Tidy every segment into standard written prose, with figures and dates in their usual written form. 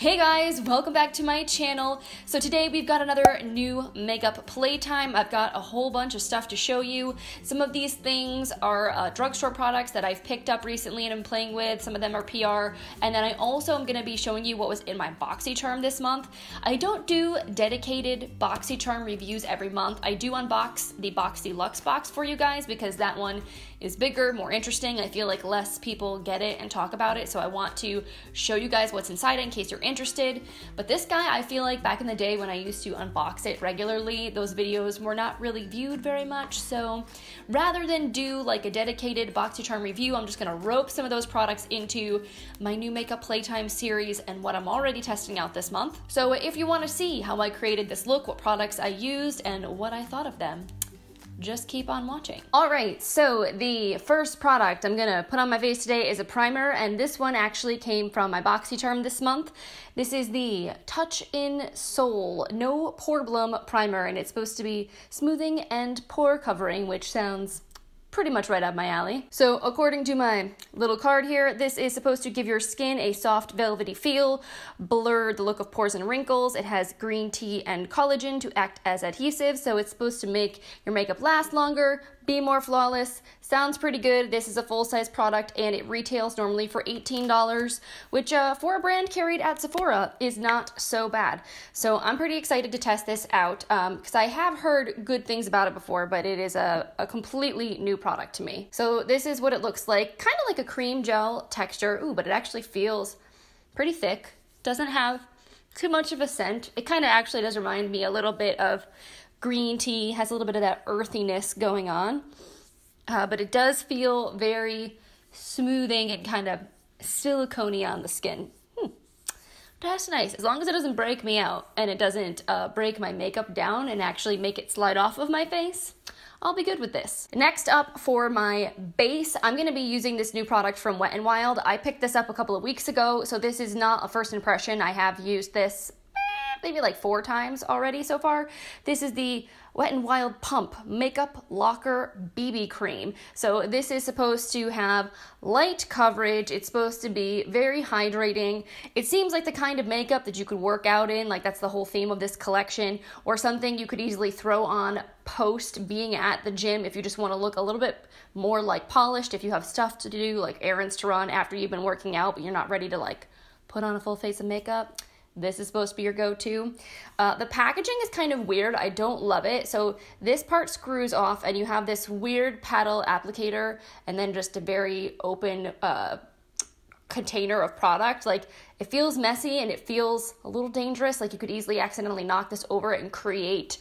Hey guys, welcome back to my channel. So today we've got another new makeup playtime. I've got a whole bunch of stuff to show you. Some of these things are drugstore products that I've picked up recently and I'm playing with. Some of them are PR. And then I also am going to be showing you what was in my Boxycharm this month. I don't do dedicated Boxycharm reviews every month. I do unbox the Boxy Luxe box for you guys because that one is bigger, more interesting. I feel like less people get it and talk about it, so I want to show you guys what's inside it in case you're interested. But this guy, I feel like back in the day when I used to unbox it regularly, those videos were not really viewed very much, so rather than do like a dedicated Boxycharm review, I'm just gonna rope some of those products into my new makeup playtime series and what I'm already testing out this month. So if you wanna see how I created this look, what products I used, and what I thought of them, just keep on watching. All right, so the first product I'm gonna put on my face today is a primer, and this one actually came from my Boxycharm this month. This is the Touch in Soul No Pore Blem Primer, and it's supposed to be smoothing and pore covering, which sounds pretty much right up my alley. So according to my little card here, this is supposed to give your skin a soft velvety feel, blur the look of pores and wrinkles. It has green tea and collagen to act as adhesive, so it's supposed to make your makeup last longer, be more flawless. Sounds pretty good. This is a full-size product and it retails normally for $18, which for a brand carried at Sephora is not so bad. So I'm pretty excited to test this out because I have heard good things about it before, but it is a completely new product to me. So this is what it looks like, kind of like a cream gel texture. Ooh, but it actually feels pretty thick. Doesn't have too much of a scent. It kind of actually does remind me a little bit of green tea, has a little bit of that earthiness going on, but it does feel very smoothing and kind of silicone-y on the skin. That's nice. As long as it doesn't break me out and it doesn't break my makeup down and actually make it slide off of my face, I'll be good with this. Next up for my base, I'm gonna be using this new product from Wet n Wild. I picked this up a couple of weeks ago, so this is not a first impression. I have used this maybe like 4 times already so far. This is the Wet n Wild Pump Makeup Locker BB Cream. So this is supposed to have light coverage. It's supposed to be very hydrating. It seems like the kind of makeup that you could work out in, like that's the whole theme of this collection, or something you could easily throw on post being at the gym if you just want to look a little bit more like polished, if you have stuff to do, like errands to run after you've been working out, but you're not ready to like put on a full face of makeup. This is supposed to be your go-to. The packaging is kind of weird. I don't love it. So this part screws off and you have this weird paddle applicator and then just a very open container of product. Like, it feels messy and it feels a little dangerous. Like you could easily accidentally knock this over and create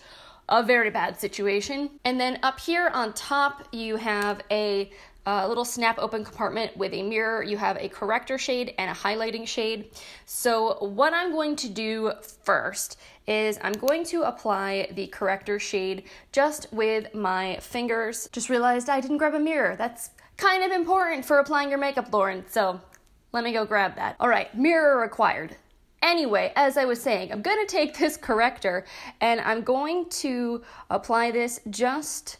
a very bad situation. And then up here on top, you have a little snap open compartment with a mirror. You have a corrector shade and a highlighting shade. So what I'm going to do first is I'm going to apply the corrector shade just with my fingers. Just realized I didn't grab a mirror. That's kind of important for applying your makeup, Lauren. So let me go grab that. All right, mirror required. Anyway, as I was saying, I'm gonna take this corrector and I'm going to apply this just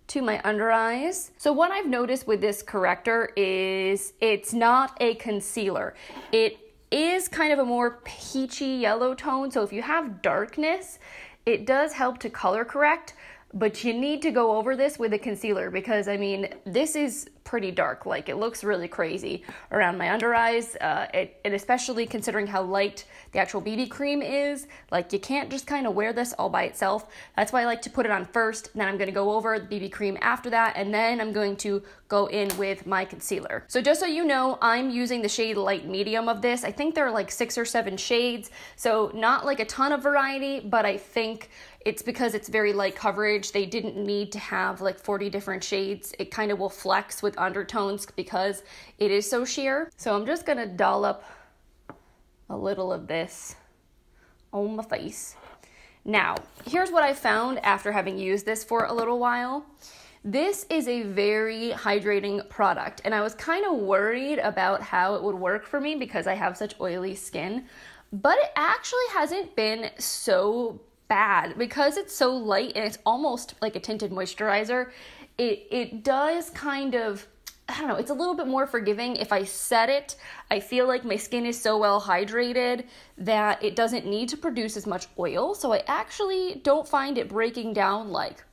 to my under eyes. So what I've noticed with this corrector is it's not a concealer. It is kind of a more peachy yellow tone. So if you have darkness, it does help to color correct, but you need to go over this with a concealer because, I mean, this is pretty dark. Like, it looks really crazy around my under eyes, and especially considering how light the actual BB cream is. Like, you can't just kind of wear this all by itself. That's why I like to put it on first, then I'm going to go over the BB cream after that, and then I'm going to go in with my concealer. So just so you know, I'm using the shade light medium of this. I think there are like 6 or 7 shades, so not like a ton of variety, but I think it's because it's very light coverage. They didn't need to have like 40 different shades. It kind of will flex with undertones because it is so sheer. So I'm just gonna dollop a little of this on my face. Now, here's what I found after having used this for a little while. This is a very hydrating product, and I was kind of worried about how it would work for me because I have such oily skin, but it actually hasn't been so bad because it's so light and it's almost like a tinted moisturizer. It does kind of I don't know, it's a little bit more forgiving. If I set it, I feel like my skin is so well hydrated that it doesn't need to produce as much oil. So I actually don't find it breaking down like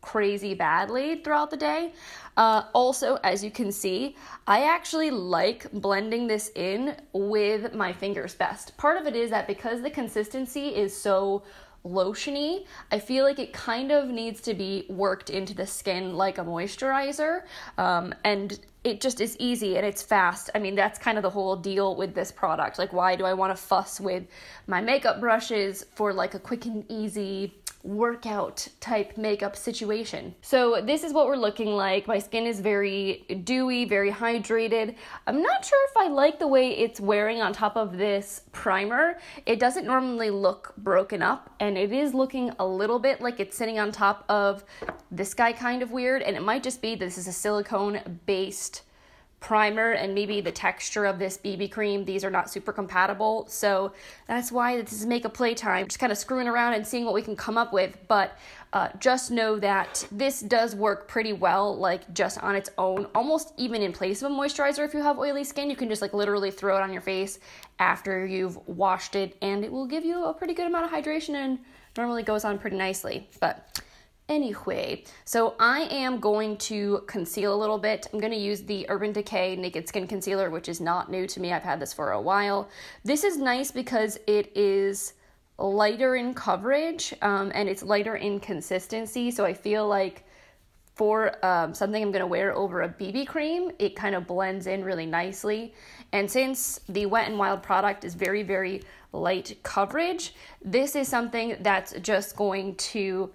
crazy badly throughout the day. Also, as you can see, I actually like blending this in with my fingers best. Part of it is that because the consistency is so lotiony, I feel like it kind of needs to be worked into the skin like a moisturizer, and it just is easy and it's fast. I mean, that's kind of the whole deal with this product. Like, why do I want to fuss with my makeup brushes for like a quick and easy workout type makeup situation? So this is what we're looking like. My skin is very dewy, very hydrated. I'm not sure if I like the way it's wearing on top of this primer. It doesn't normally look broken up, and it is looking a little bit like it's sitting on top of this guy, kind of weird, and it might just be this is a silicone based primer, and maybe the texture of this BB cream, these are not super compatible. So that's why this is Makeup Playtime, just kind of screwing around and seeing what we can come up with. But just know that this does work pretty well, like just on its own, almost even in place of a moisturizer. If you have oily skin, you can just like literally throw it on your face after you've washed it, and it will give you a pretty good amount of hydration and normally goes on pretty nicely. But anyway, so I am going to conceal a little bit. I'm going to use the Urban Decay Naked Skin Concealer, which is not new to me. I've had this for a while. This is nice because it is lighter in coverage, and it's lighter in consistency. So I feel like for something I'm going to wear over a BB cream, it kind of blends in really nicely. And since the Wet n Wild product is very, very light coverage, this is something that's just going to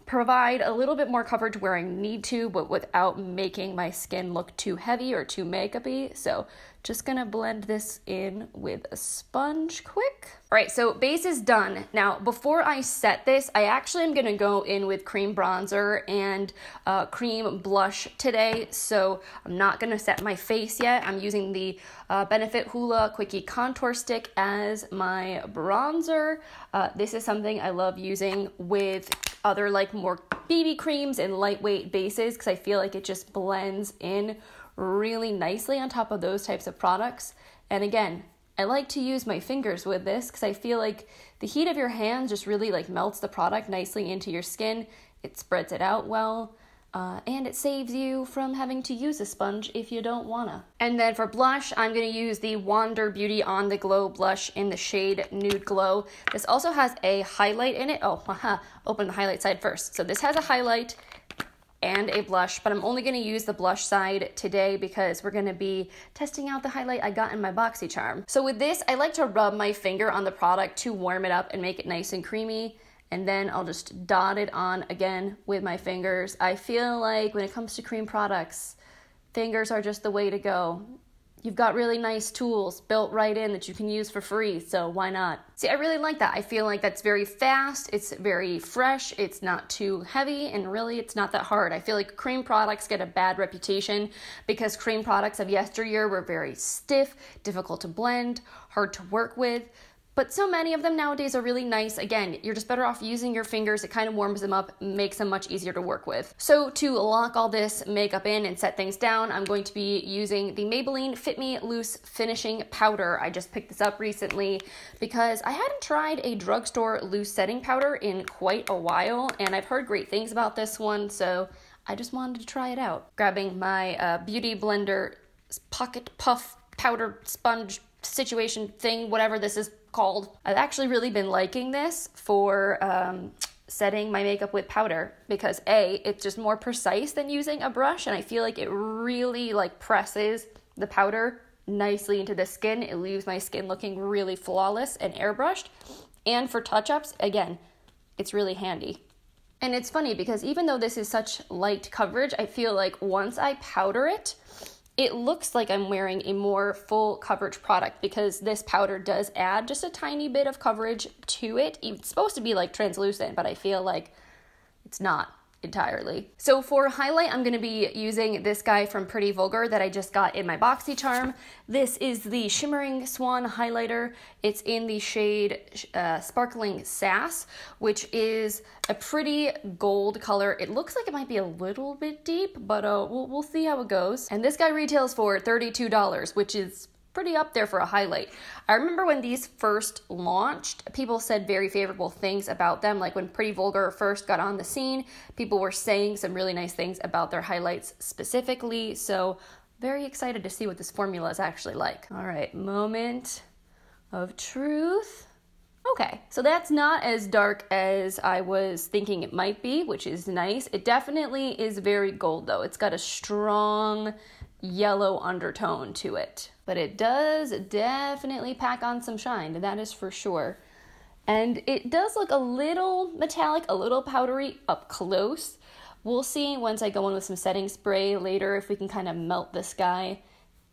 provide a little bit more coverage where I need to, but without making my skin look too heavy or too makeup-y. So just gonna blend this in with a sponge quick. All right, so base is done. Now, before I set this, I actually am gonna go in with cream bronzer and cream blush today. So I'm not gonna set my face yet. I'm using the Benefit Hoola Kwikki Contour Stick as my bronzer. This is something I love using with other like more BB creams and lightweight bases because I feel like it just blends in really nicely on top of those types of products. And again, I like to use my fingers with this because I feel like the heat of your hands just really like melts the product nicely into your skin. It spreads it out well. And it saves you from having to use a sponge if you don't wanna. And then for blush, I'm gonna use the Wander Beauty On The Glow blush in the shade Nude Glow. This also has a highlight in it. Oh, open the highlight side first. So this has a highlight and a blush, but I'm only gonna use the blush side today because we're gonna be testing out the highlight I got in my Boxycharm. So with this, I like to rub my finger on the product to warm it up and make it nice and creamy. And then I'll just dot it on again with my fingers. I feel like when it comes to cream products, fingers are just the way to go. You've got really nice tools built right in that you can use for free, so why not? See, I really like that. I feel like that's very fast, it's very fresh, it's not too heavy, and really it's not that hard. I feel like cream products get a bad reputation because cream products of yesteryear were very stiff, difficult to blend, hard to work with. But so many of them nowadays are really nice. Again, you're just better off using your fingers. It kind of warms them up, makes them much easier to work with. So to lock all this makeup in and set things down, I'm going to be using the Maybelline Fit Me Loose Finishing Powder. I just picked this up recently because I hadn't tried a drugstore loose setting powder in quite a while, and I've heard great things about this one, so I just wanted to try it out. Grabbing my Beauty Blender Pocket Puff Powder Sponge situation thing, whatever this is called. I've actually really been liking this for setting my makeup with powder because A, it's just more precise than using a brush, and I feel like it really like presses the powder nicely into the skin. It leaves my skin looking really flawless and airbrushed. And for touch-ups, again, it's really handy. And it's funny because even though this is such light coverage, I feel like once I powder it, it looks like I'm wearing a more full coverage product because this powder does add just a tiny bit of coverage to it. It's supposed to be like translucent, but I feel like it's not. entirely. So for highlight, I'm going to be using this guy from Pretty Vulgar that I just got in my Boxycharm. This is the Shimmering Swan highlighter. It's in the shade Sparkling Sass, which is a pretty gold color. It looks like it might be a little bit deep, but we'll see how it goes. And this guy retails for $32, which is pretty up there for a highlight. I remember when these first launched, people said very favorable things about them. Like when Pretty Vulgar first got on the scene, people were saying some really nice things about their highlights specifically. So very excited to see what this formula is actually like. All right, moment of truth. Okay, so that's not as dark as I was thinking it might be, which is nice. It definitely is very gold though. It's got a strong yellow undertone to it, but it does definitely pack on some shine, that is for sure. And it does look a little metallic, a little powdery up close. We'll see once I go in with some setting spray later if we can kind of melt this guy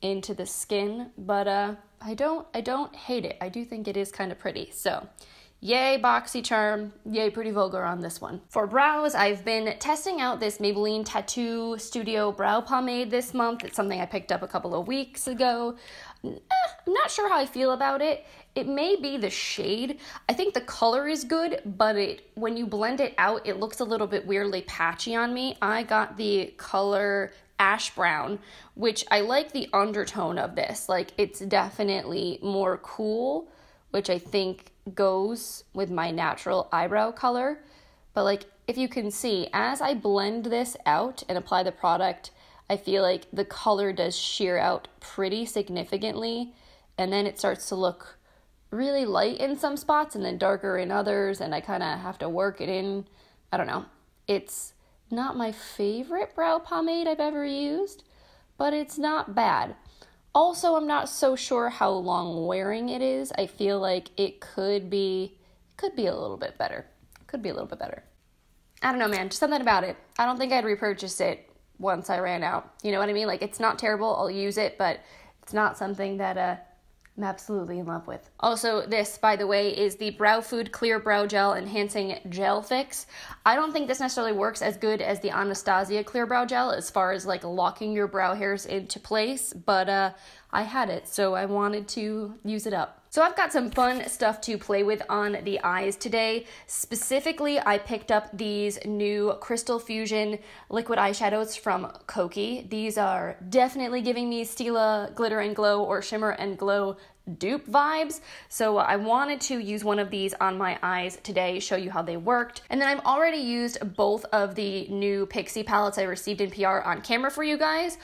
into the skin, but I don't hate it. I do think it is kind of pretty. So yay Boxycharm, yay Pretty Vulgar on this one. For brows, I've been testing out this Maybelline Tattoo Studio Brow Pomade this month. It's something I picked up a couple of weeks ago. I'm not sure how I feel about it. It may be the shade. I think the color is good, but when you blend it out, it looks a little bit weirdly patchy on me. I got the color Ash Brown, which I like the undertone of this. Like, it's definitely more cool, which I think goes with my natural eyebrow color. But like, if you can see, as I blend this out and apply the product, I feel like the color does sheer out pretty significantly, and then it starts to look really light in some spots and then darker in others, and I kind of have to work it in. I don't know. It's not my favorite brow pomade I've ever used, but it's not bad. Also, I'm not so sure how long wearing it is. I feel like it could be a little bit better. Could be a little bit better. I don't know, man. Just something about it. I don't think I'd repurchase it once I ran out. You know what I mean? Like, it's not terrible. I'll use it, but it's not something that I'm absolutely in love with. Also, this, by the way, is the Browfood Clear Brow Gel Enhancing Gel Fix. I don't think this necessarily works as good as the Anastasia Clear Brow Gel as far as like locking your brow hairs into place, but I had it, so I wanted to use it up. So I've got some fun stuff to play with on the eyes today. Specifically, I picked up these new Krystal Fusion liquid eyeshadows from Koki. These are definitely giving me Stila Glitter and Glow or Shimmer and Glow dupe vibes. So I wanted to use one of these on my eyes today, show you how they worked. And then I've already used both of the new Pixi palettes I received in PR on camera for you guys,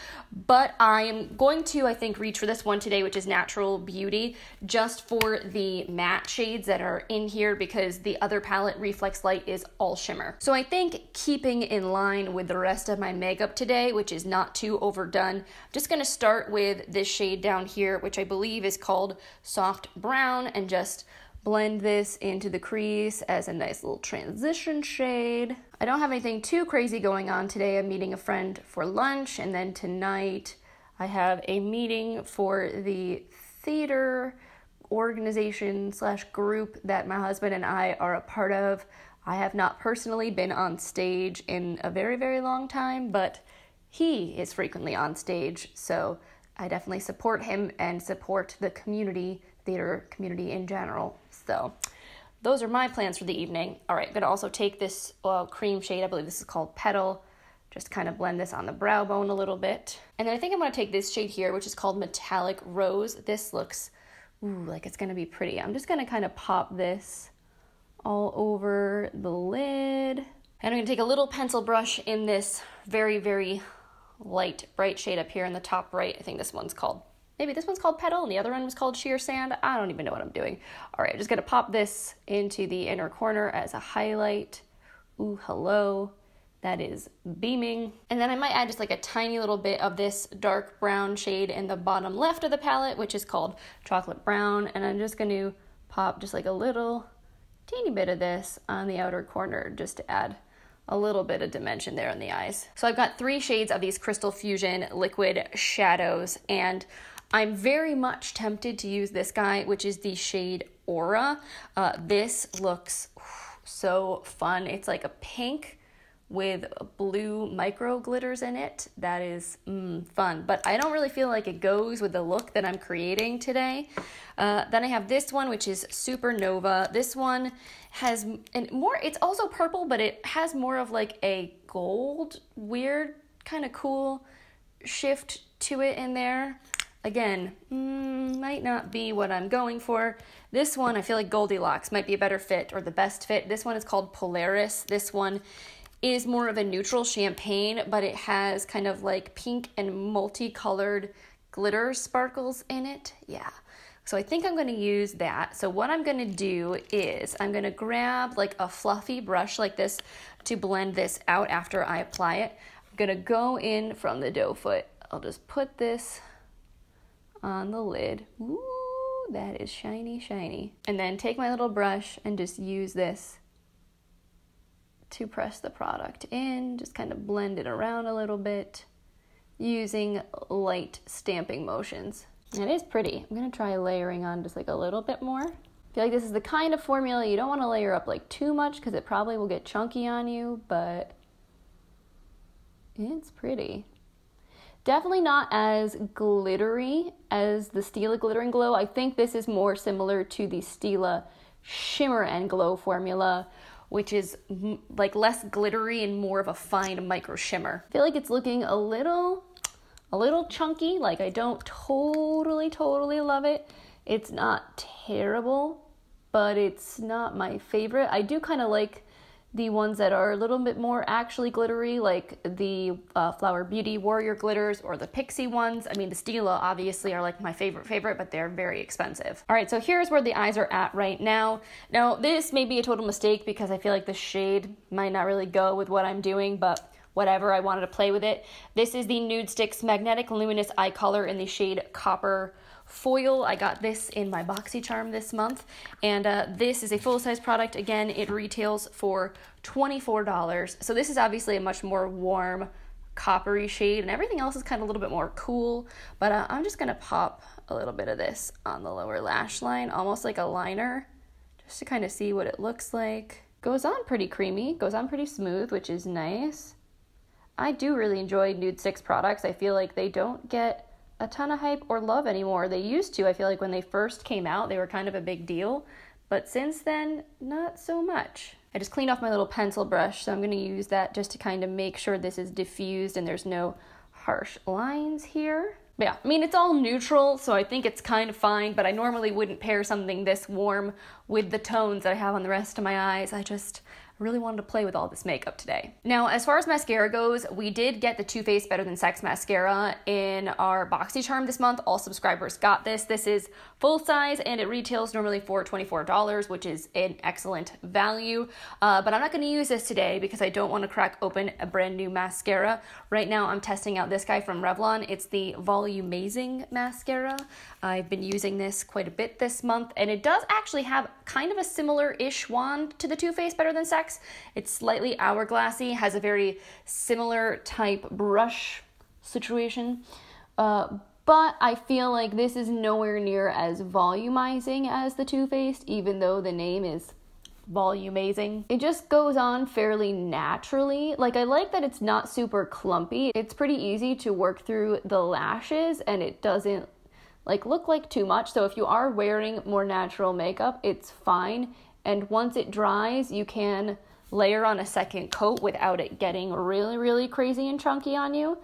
but I'm going to, I think, reach for this one today, which is Natural Beauty, just for the matte shades that are in here because the other palette, Reflex Light, is all shimmer. So I think keeping in line with the rest of my makeup today, which is not too overdone, I'm just gonna start with this shade down here, which I believe is called Soft Brown, and just blend this into the crease as a nice little transition shade. I don't have anything too crazy going on today. I'm meeting a friend for lunch, and then tonight I have a meeting for the theater organization / group that my husband and I are a part of. I have not personally been on stage in a very, very long time, but he is frequently on stage, so I definitely support him and support the community, theater community in general. So those are my plans for the evening. All right, I'm gonna also take this cream shade, I believe this is called Petal, just kind of blend this on the brow bone a little bit. And then I think I'm gonna take this shade here, which is called Metallic Rose. This looks, like it's gonna be pretty. I'm just gonna kind of pop this all over the lid. And I'm gonna take a little pencil brush in this very, very light, bright shade up here in the top right. I think this one's called, maybe this one's called Petal and the other one was called Sheer Sand. I don't even know what I'm doing. All right, I'm just gonna pop this into the inner corner as a highlight. Ooh, hello. That is beaming. And then I might add just like a tiny little bit of this dark brown shade in the bottom left of the palette, which is called Chocolate Brown. And I'm just gonna pop just like a little teeny bit of this on the outer corner just to add a little bit of dimension there in the eyes. So I've got 3 shades of these Krystal Fusion liquid shadows, and I'm very much tempted to use this guy, which is the shade Aura. This looks so fun. It's like a pink with blue micro glitters in it. That is fun, but I don't really feel like it goes with the look that I'm creating today. Then I have this one, which is Supernova. This one has it's also purple, but it has more of like a gold, weird, kind of cool shift to it in there. Again, might not be what I'm going for. This one, I feel like Goldilocks might be a better fit, or the best fit. This one is called Polaris. This one is more of a neutral champagne, but it has kind of like pink and multicolored glitter sparkles in it. Yeah. So I think I'm going to use that. So what I'm going to do is I'm going to grab like a fluffy brush like this to blend this out after I apply it. I'm going to go in from the doe foot. I'll just put this on the lid. Ooh, that is shiny, shiny. And then take my little brush and just use this to press the product in, just kind of blend it around a little bit using light stamping motions. It is pretty. I'm gonna try layering on just like a little bit more. I feel like this is the kind of formula you don't want to layer up like too much because it probably will get chunky on you, but it's pretty. Definitely not as glittery as the Stila Glitter and Glow. I think this is more similar to the Stila Shimmer and Glow formula, which is like less glittery and more of a fine micro shimmer. I feel like it's looking a little chunky. Like I don't totally love it. It's not terrible, but it's not my favorite. I do kind of like the ones that are a little bit more actually glittery, like the Flower Beauty Warrior glitters or the Pixi ones. I mean, the Stila obviously are like my favorite, but they're very expensive. All right, so here's where the eyes are at right now. Now, this may be a total mistake because I feel like the shade might not really go with what I'm doing, but whatever, I wanted to play with it. This is the Nudestix Magnetic Luminous Eye Color in the shade Copper Foil. I got this in my Boxycharm this month, and this is a full-size product. Again, it retails for $24. So this is obviously a much more warm, coppery shade, and everything else is kind of a little bit more cool, but I'm just gonna pop a little bit of this on the lower lash line, almost like a liner, just to kind of see what it looks like. Goes on pretty creamy, goes on pretty smooth, which is nice. I do really enjoy Nudestix products. I feel like they don't get a ton of hype or love anymore. They used to. I feel like when they first came out, they were kind of a big deal, but since then, not so much. I just cleaned off my little pencil brush, so I'm going to use that just to kind of make sure this is diffused and there's no harsh lines here. But yeah, I mean, it's all neutral, so I think it's kind of fine, but I normally wouldn't pair something this warm with the tones that I have on the rest of my eyes. I really wanted to play with all this makeup today. Now, as far as mascara goes, we did get the Too Faced Better Than Sex Mascara in our Boxycharm this month. All subscribers got this. This is full size and it retails normally for $24, which is an excellent value. But I'm not gonna use this today because I don't wanna crack open a brand new mascara. Right now, I'm testing out this guy from Revlon. It's the Volumazing mascara. I've been using this quite a bit this month, and it does actually have kind of a similar-ish wand to the Too Faced Better Than Sex. It's slightly hourglassy, has a very similar type brush situation, but I feel like this is nowhere near as volumizing as the Too Faced, even though the name is Volumazing. It just goes on fairly naturally. Like, I like that it's not super clumpy. It's pretty easy to work through the lashes, and it doesn't look like too much. So if you are wearing more natural makeup, it's fine. And once it dries, you can layer on a second coat without it getting really crazy and chunky on you.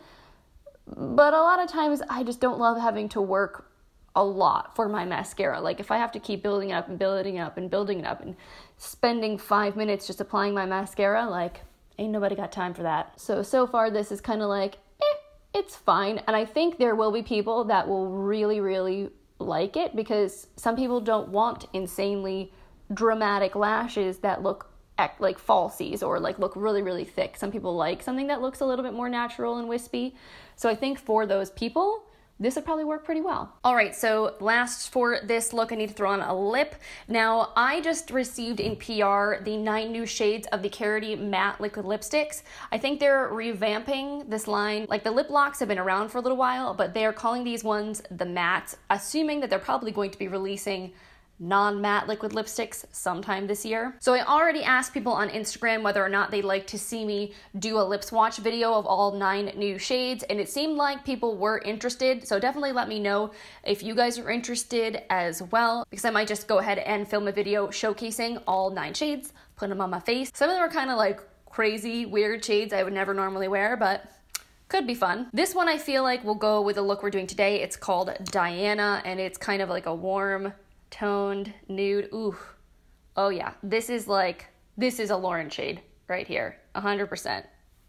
But a lot of times I just don't love having to work a lot for my mascara. Like, if I have to keep building it up and building it up and building it up and spending 5 minutes just applying my mascara, like, ain't nobody got time for that. So far this is kind of like, it's fine. And I think there will be people that will really like it, because some people don't want insanely dramatic lashes that look like falsies or look really thick. Some people like something that looks a little bit more natural and wispy. So I think for those people, this would probably work pretty well. All right, so last for this look, I need to throw on a lip. Now, I just received in PR the 9 new shades of the Karity matte liquid lipsticks. I think they're revamping this line. Like, the lip locks have been around for a little while, but they're calling these ones the mattes, assuming that they're probably going to be releasing non-matte liquid lipsticks sometime this year. So I already asked people on Instagram whether or not they'd like to see me do a lip swatch video of all 9 new shades, and it seemed like people were interested, so definitely let me know if you guys are interested as well, because I might just go ahead and film a video showcasing all 9 shades, put them on my face. Some of them are kind of like crazy, weird shades I would never normally wear, but could be fun. This one I feel like will go with the look we're doing today. It's called Diana, and it's kind of like a warm, toned nude. Ooh. Oh yeah, this is a Lauren shade right here, 100%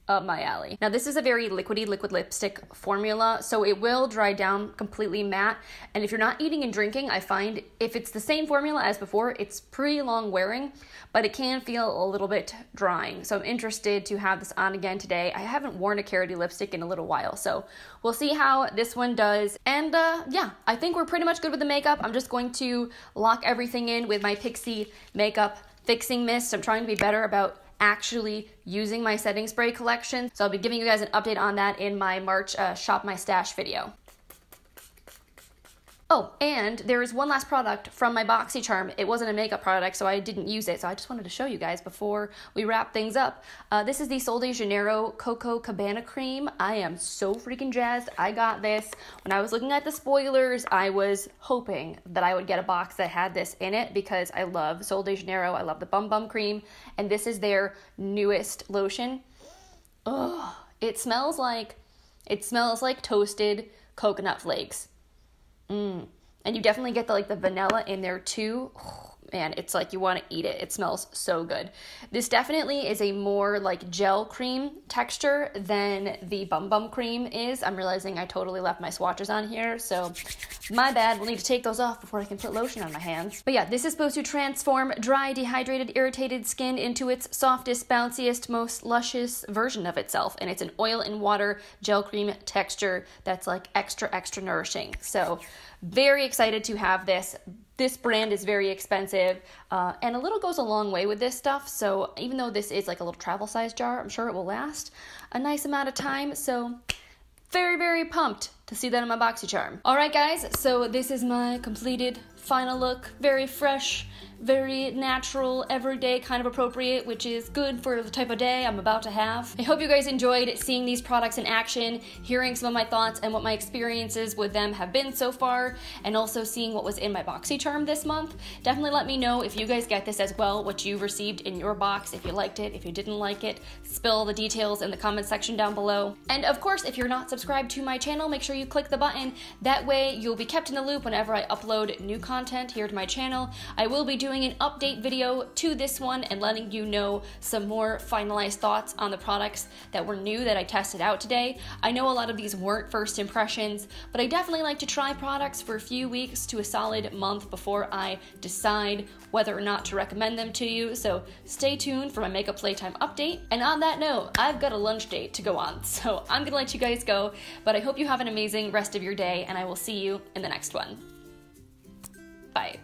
up my alley. Now this is a very liquidy liquid lipstick formula, so it will dry down completely matte, and if you're not eating and drinking, I find if it's the same formula as before, it's pretty long wearing, but it can feel a little bit drying. So I'm interested to have this on again today. I haven't worn a Karity lipstick in a little while, so we'll see how this one does. And yeah, I think we're pretty much good with the makeup. I'm just going to lock everything in with my Pixi makeup fixing mist. I'm trying to be better about actually using my setting spray collection. So I'll be giving you guys an update on that in my March Shop My Stash video. Oh, and there is one last product from my Boxycharm. It wasn't a makeup product, so I didn't use it. So I just wanted to show you guys before we wrap things up. This is the Sol de Janeiro Coco Cabana Cream. I am so freaking jazzed. I got this. When I was looking at the spoilers, I was hoping that I would get a box that had this in it because I love Sol de Janeiro. I love the Bum Bum Cream. And this is their newest lotion. Ugh, it smells like toasted coconut flakes. And you definitely get the vanilla in there too. Oh, man, it's like you want to eat it. It smells so good. This definitely is a more like gel cream texture than the Bum Bum Cream is. I'm realizing I totally left my swatches on here, so my bad. We'll need to take those off before I can put lotion on my hands. But yeah, this is supposed to transform dry, dehydrated, irritated skin into its softest, bounciest, most luscious version of itself. And it's an oil and water gel cream texture that's like extra, extra nourishing. So very excited to have this. This brand is very expensive, and a little goes a long way with this stuff, so even though this is like a little travel size jar, I'm sure it will last a nice amount of time, so very, very pumped to see that in my Boxycharm. Alright guys, so this is my completed final look. Very fresh, very natural, everyday, kind of appropriate, which is good for the type of day I'm about to have. I hope you guys enjoyed seeing these products in action, hearing some of my thoughts and what my experiences with them have been so far, and also seeing what was in my Boxycharm this month. Definitely let me know if you guys get this as well, what you received in your box, if you liked it, if you didn't like it. Spill the details in the comment section down below. And of course, if you're not subscribed to my channel, make sure you click the button. That way you'll be kept in the loop whenever I upload new content here to my channel. I will be doing an update video to this one and letting you know some more finalized thoughts on the products that were new that I tested out today. I know a lot of these weren't first impressions, but I definitely like to try products for a few weeks to a solid month before I decide whether or not to recommend them to you, so stay tuned for my Makeup Playtime update. And on that note, I've got a lunch date to go on, so I'm gonna let you guys go, but I hope you have an amazing rest of your day, and I will see you in the next one. Bye.